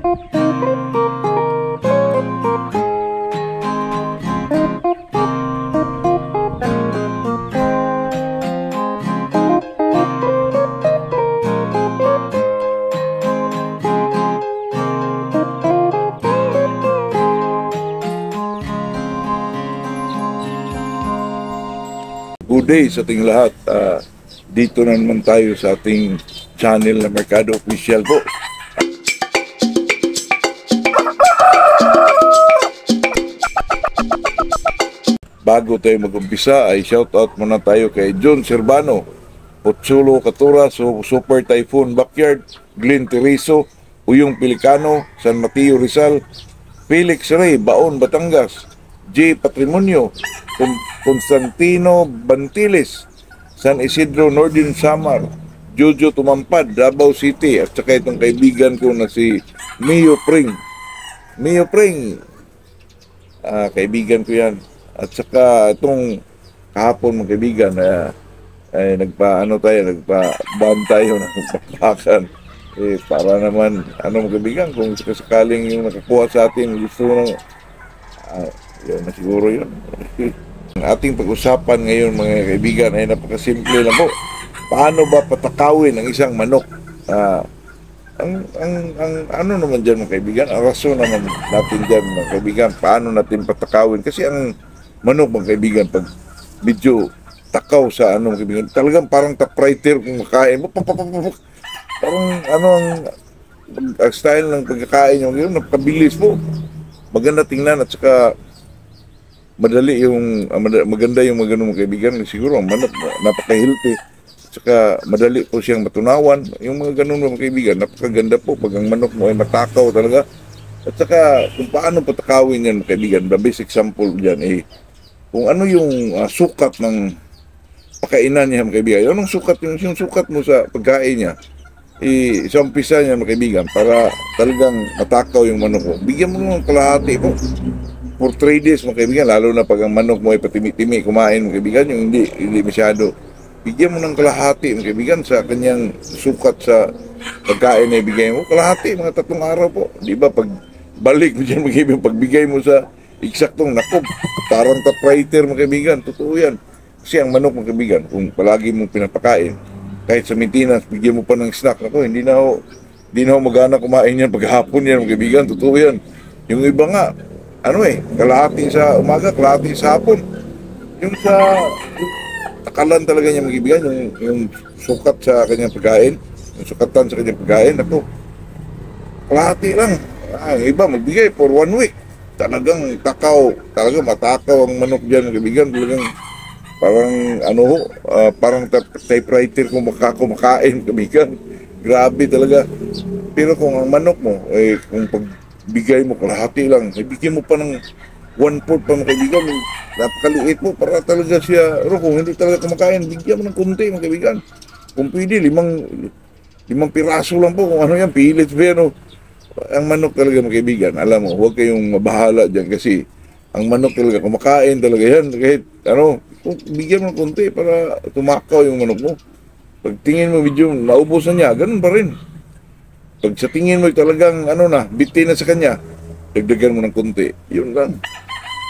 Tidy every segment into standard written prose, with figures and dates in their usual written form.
Good day sa ating lahat. Dito na naman tayo sa ating channel na Mercado Official po. Bago tayo mag-umpisa ay shoutout muna tayo kay John Servano, Potsulo Katura, Super Typhoon Backyard, Glenn Terizo, Uyong Pelicano, San Mateo Rizal, Felix Ray, Baon Batangas, J. Patrimonio, Constantino Bantiles, San Isidro Northern Samar, Jojo Tumampad, Davao City, at saka itong kaibigan ko na si Mio Pring. Mio Pring, kaibigan ko yan. At saka itong kahapon mga kaibigan, nagpa-ban tayo ng papakan. Para naman, mga kaibigan, kung sakaling yung nakakuha sa atin, gusto ng, yun na siguro yun. Ang ating pag-usapan ngayon mga kaibigan ay napakasimple lang po. Paano ba patakawin ang isang manok? Ano naman dyan mga kaibigan? Ang rason naman natin dyan mga kaibigan, paano natin patakawin? Kasi ang manok mga kaibigan, pag medyo takaw sa mga kaibigan, talagang parang typewriter kung makain mo. Parang ang style ng pagkakain nyo ngayon, napakabilis po. Maganda tingnan at saka madali yung maganda yung mga ganung kaibigan. Siguro ang manok napaka-healthy, saka madali po siyang matunawan. Yung mga ganun mga kaibigan, napakaganda po pag ang manok mo ay matakaw talaga. At saka kung paano patakawin yan mga kaibigan, the best example dyan kung ano yung sukat ng pakainan niya mga kaibigan. Yung sukat, yung sukat mo sa pagkain niya, sa umpisa niya mga kaibigan, para talagang matakaw yung manok mo, bigyan mo ng kalahati po for 3 days mga kaibigan, lalo na pag ang manok mo ay patimi-timi kumain mga kaibigan, yung hindi masyado, bigyan mo ng kalahati mga kaibigan sa kanyang sukat sa pagkain na ibigay mo. Kalahati mga 3 araw po, di ba? Pag balik mo dyan mga kaibigan, pagbigay mo sa eksaktong nakop, parang typewriter mga kaibigan, totoo yan. Kasi ang manok mga kaibigan, kung palagi mong pinapakain, kahit sa maintenance, bigyan mo pa ng snack, ako hindi na ako magana kumain yan paghapon yan mga kaibigan, totoo yan. Yung iba nga, kalahati sa umaga, kalahati sa hapon. Yung takalan talaga niya mag-ibigan, yung sukat sa kanyang pagkain, yung sukatan sa kanyang pagkain, ako, kalahati lang. Ang iba magbigay for 1 week. Talagang talagang matakaw ang manok dyan mag-ibigan, talagang parang typewriter kung kumakain mag-ibigan. Grabe talaga. Pero kung ang manok mo, kung pagbigay mo kalahati lang, bigyan mo pa ng 1/4 pa mga kaibigan, napakaliit mo para talaga siya, kung hindi talaga kumakain, bigyan mo ng kunti mga kaibigan. Kung pwede, 5 piraso lang po, kung ano yan, pilit ba yan. Ang manok talaga mga kaibigan, alam mo, huwag kayong mabahala dyan kasi ang manok talaga, kumakain talaga yan, kahit bigyan mo ng kunti para tumakaw yung manok mo. Pag tingin mo medyo naubos na niya, ganun pa rin. Pag sa tingin mo talagang bitin na sa kanya, dagdagan mo ng kunti. Yun lang.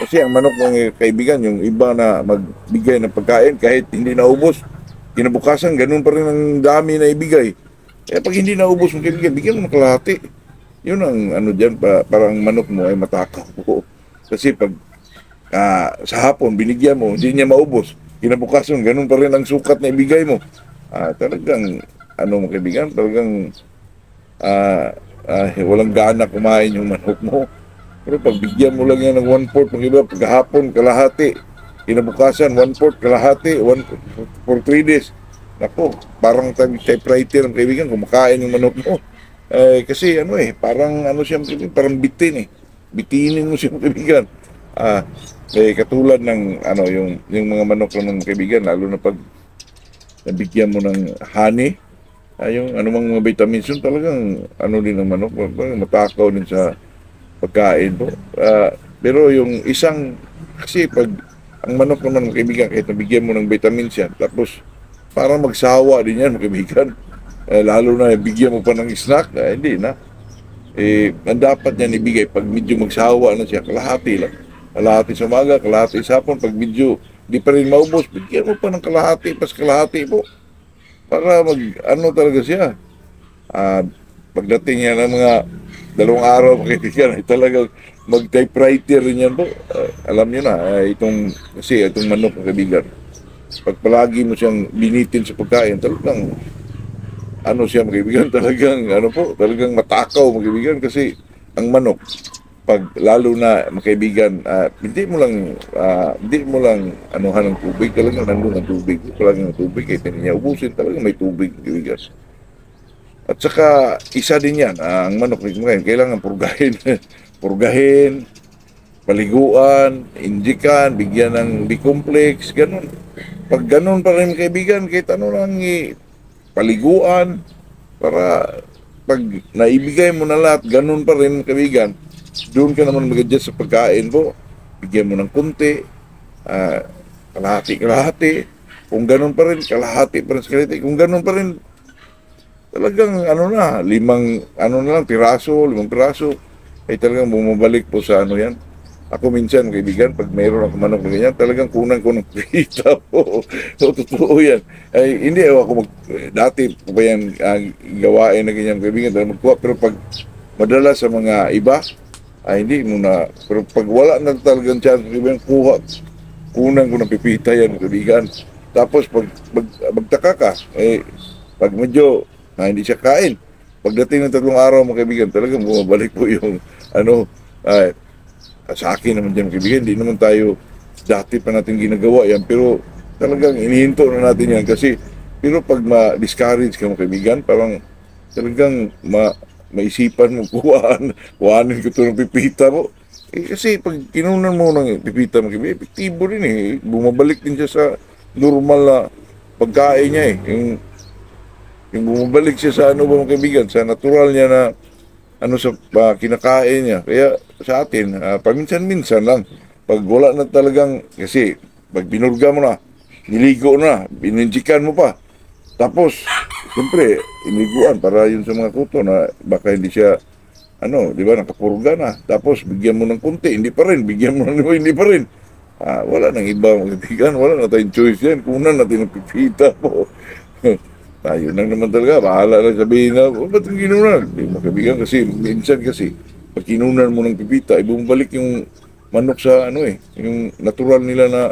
Kasi ang manok mga kaibigan, yung iba na magbigay ng pagkain kahit hindi naubos, kinabukasan ganun pa rin ang dami na ibigay. Pag hindi naubos mga kaibigan, bigyan mo ng kalahati. Yun ang dyan, parang manok mo ay matakaw. Kasi pag sa hapon binigyan mo, hindi niya maubos, kinabukasan ganun pa rin ang sukat na ibigay mo. Talagang mga kaibigan, talagang walang gana kumain yung manok mo. Pero pag bigyan mo lang yan ng 1/4, mga iba, paghapon, kalahati, kinabukasan, 1/4, kalahati, for 3 days. Naku, parang typewriter ang kaibigan, kumakain yung manok mo. Kasi parang siya, parang bitin bitinin mo siya mga kaibigan. Katulad ng yung mga manok ng kaibigan, lalo na pag nabigyan mo ng honey, yung anumang mga vitamins yun, talagang din ang manok, matakaw din sa pagkain po. Pero yung kasi pag ang manok naman mga kaibigan, kahit nabigyan mo ng vitamins yan, tapos parang magsawa din yan mga kaibigan. Lalo na bigyan mo pa ng snack, hindi na. ang dapat niyan ibigay pag medyo magsawa na siya, kalahati lang. Kalahati sa umaga, kalahati sa hapon. Pag medyo di pa rin maubos, bigyan mo pa ng kalahati, pas kalahati po. Para ano talaga siya. Ah, Pagdating yan ng mga 2 araw, makikita ay talagang mag-typewriter rin yan po. Alam niyo na, kasi itong manok ng kaibigan. Pag palagi mo siyang binitin sa pagkain, talagang ano siya magkaibigan, talagang ano po, talagang matakaw magkaibigan kasi ang manok pag lalo na magkaibigan, hindi mo lang anuhan ng tubig, talagang nandun ang tubig, palagi ng tubig, kahit hindi niya ubusin, talagang may tubig magkaibigan. At saka isa din yan, ang manok ngayon, kailangan purgahin, purgahin, paliguan, injikan, bigyan ng B-complex, ganun. Pag ganun pa rin kaibigan, kahit ano lang paliguan, para pag naibigay mo na lahat, ganun pa rin kaibigan, doon ka naman mag-adjust sa pagkain po. Bigyan mo ng kunti, kalahati. Kung ganun pa rin, kalahati pa rin sa kalahati. Kung ganun pa rin, talagang limang piraso, ay talagang bumabalik po sa ano yan. Ako minsan, kaibigan, pag mayroon ako manok na ganyan, talagang kunan ko ng pita po. So, totoo yan. Ay, hindi ako dati pa yan gawain na ganyan, kaibigan, talagang magkuha. Pero pag madala sa mga iba, hindi mo na. Pero pag wala na talagang chance, kaibigan, kunan ko ng pipita yan, kaibigan. Tapos, pag magtaka ka, pag medyo hindi siya kain, pagdating ng 3 araw, mga kaibigan, talagang bumabalik po yung sa akin naman dyan kaibigan, hindi naman tayo dati pa natin ginagawa yan, pero talagang inihinto na natin yan kasi, pero pag ma-discourage ka mga kaibigan, parang talagang maisipan mo kuhanin ko ito ng pipita mo. Kasi pag kinunan mo ng pipita mga kaibigan, epektibo rin bumabalik din siya sa normal na pagkain niya yung bumabalik siya sa ano ba mga kaibigan, sa natural niya na sa kinakain niya. Kaya sa atin, paminsan-minsan lang, pag wala na talagang, kasi pag binurga mo na, niligo na, bininjikan mo pa, tapos, siyempre, iniguan para yun sa mga kuto na baka hindi siya, di ba, nakapurga na. Tapos, bigyan mo ng kunti, hindi pa rin, bigyan mo ng hindi pa rin. Wala nang iba mga kaibigan, wala na tayong choice yan, kunan natin ang pipita po. Tayo lang naman talaga, bahala lang sabihin na, ba't yung kinunan? Hindi mo kaibigan kasi, minsan kasi, pag kinunan mo ng pipita, bumalik yung manok sa yung natural nila na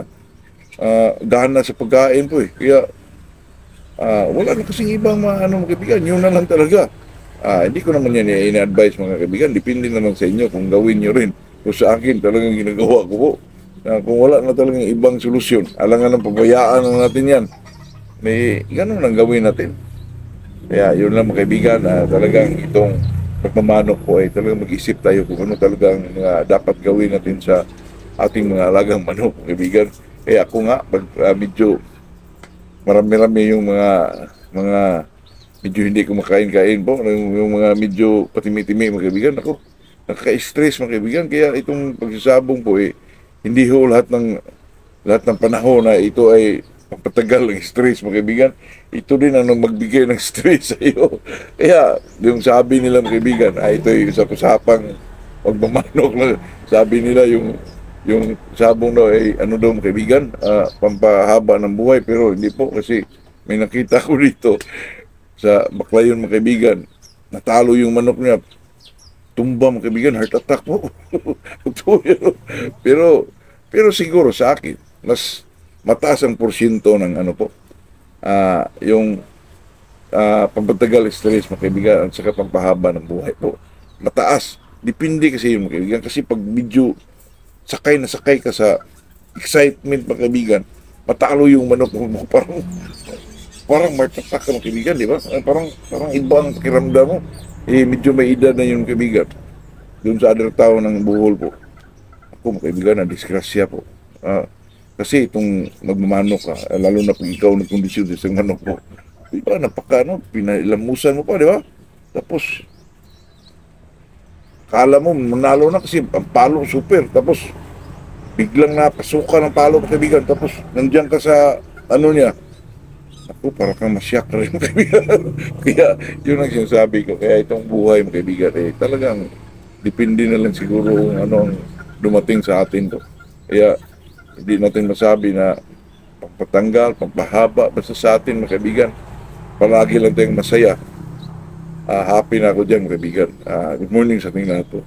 gana sa pagkain po Kaya, wala na kasing ibang mga kaibigan, yun na lang talaga. Hindi ko naman yan ina-advise mga kaibigan, depende naman sa inyo kung gawin nyo rin. Kung sa akin, talagang ginagawa ko po. Kung wala na talagang ibang solusyon, alangan ng pabayaan na natin yan. May ganun lang gawin natin. Kaya yun lang mga kaibigan, talagang itong pagmamanok po ay talagang mag-isip tayo kung ano talagang dapat gawin natin sa ating mga alagang manok mga kaibigan. Kaya ako nga, pag medyo marami-rami yung mga medyo hindi kumakain-kain po, yung mga medyo patimi-timi mga kaibigan, ako nakaka-stress mga kaibigan. Kaya itong pagsasabong po hindi ho lahat ng panahon na ito ay pagpatagal ng stress mga kaibigan, ito din ang magbigay ng stress sa iyo. Kaya yung sabi nila mga kaibigan, ito ay usap-usapang magmamanok lang. Sabi nila yung sabong daw ay daw mga kaibigan, pampahaba ng buhay, pero hindi po kasi may nakita ko dito sa Baclayon mga kaibigan, natalo yung manok niya, tumba mga kaibigan, heart attack po. pero siguro sa akin, mas mataas ang porsyento ng yung pampatagal stress mga kaibigan at saka pampahaba ng buhay po. Mataas. Depende kasi yung mga kaibigan. Kasi pag medyo sakay ka sa excitement mga kaibigan, matalo yung manok mo. Parang martatak ka mga kaibigan, di ba? Parang ibang pakiramdam mo. Medyo may edad na yung kaibigan. Doon sa other tao ng buhol po. Ako mga kaibigan, na disgrasya po. Kasi itong magmamanok ka, lalo na pag ikaw nagkondisyon sa manok mo, di ba, pinailamusan mo pa, di ba? Tapos, kala mo, manalo na kasi ang palo super. Tapos, biglang napasukan ng palo, kaibigan. Tapos, nandiyan ka sa, Ako, para kang masyak rin, mga kaibigan. Kaya, yun ang sinasabi ko. Kaya itong buhay, mga kaibigan, talagang depende na lang siguro kung ano ang dumating sa atin to. Kaya, hindi natin masabi na pagpatanggal, pagpahaba, basta sa atin, mga kaibigan, palagi lang tayong masaya. Happy na ako dyan, mga kaibigan. Good morning sa ating lahat po.